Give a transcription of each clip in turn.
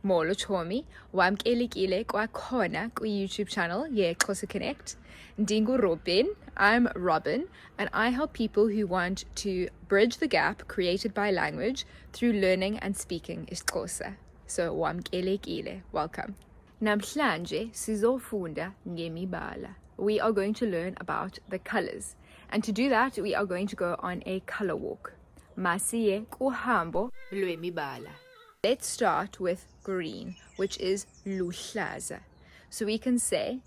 Molo chomi, wamkelekile kwakhona YouTube channel yeXhosa Connect. Ndingu Robin, I'm Robin, and I help people who want to bridge the gap created by language through learning and speaking isiXhosa. So wamkelekile, welcome. Namhlanje sizofunda ngemibala. We are going to learn about the colors. And to do that, we are going to go on a color walk. Masiye kuhambo lwemibala. Let's start with green, which is luhlaza. So we can say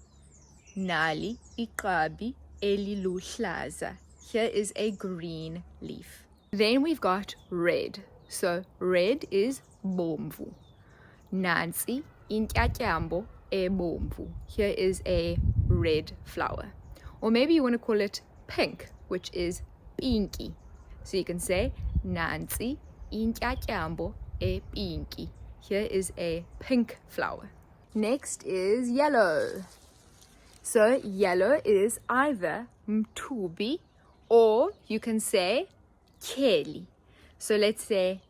nali iqabi eliluhlaza. Here is a green leaf. Then we've got red. So red is bomvu. Nansi intyatyambo ebomvu. Here is a red flower. Or maybe you want to call it pink, which is pinky. So you can say nansi intyatyambo pinky. Here is a pink flower. Next is yellow. So yellow is either mtubi or you can say keli. So let's say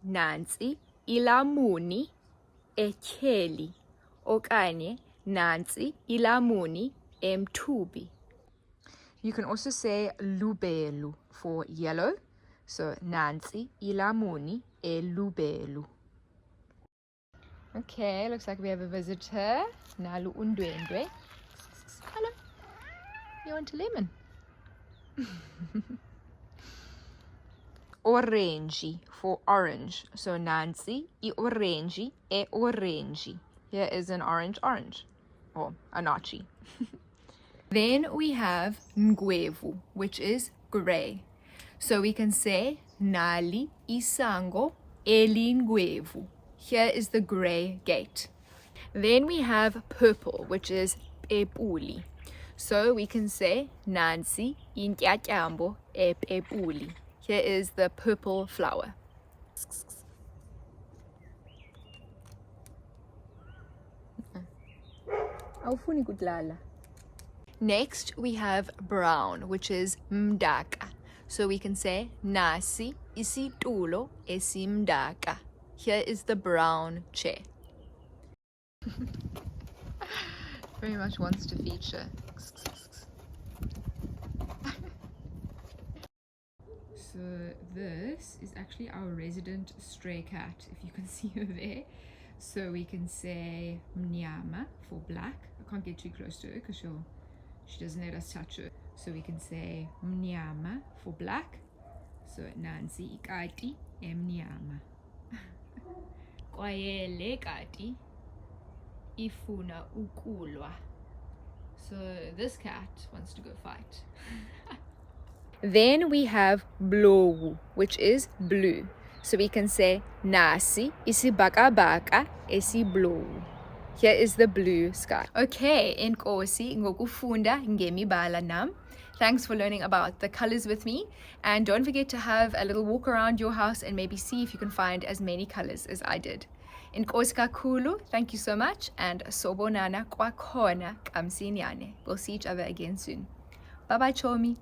nansi ilamuni ekeli okanye nansi ilamuni emtubi. You can also say lubelu for yellow. So nansi ilamuni elubelu. Okay, looks like we have a visitor. Nalu undwendwe. Hello. You want a lemon? Orange for orange. So nansi I orange e orange. Here is an orange or anachi. Then we have ngwevu, which is gray. So we can say nali isango elingwevu. Here is the gray gate. Then we have purple, which is pepuli. So we can say nansi intyatyambo epepuli. Here is the purple flower. Awufuni kudlala. Next, we have brown, which is mdaka. So we can say nasi isitulo esimdaka. Here is the brown chair. Very much wants to feature. So this is actually our resident stray cat, if you can see her there. So we can say mnyama for black. I can't get too close to her because she doesn't let us touch her. So we can say mnyama for black. So nansi ikati emnyama. Kwayele kati ifuna ukulwa. So this cat wants to go fight. Then we have blowu, which is blue. So we can say nasi isibhakabhaka esiblowu. Here is the blue sky. Okay, enkosi ngokufunda ngemibala nam. Thanks for learning about the colors with me. And don't forget to have a little walk around your house and maybe see if you can find as many colors as I did. Enkosi kakhulu, thank you so much. And sobonana kwakhona kamsinyane. We'll see each other again soon. Bye bye, Chomi.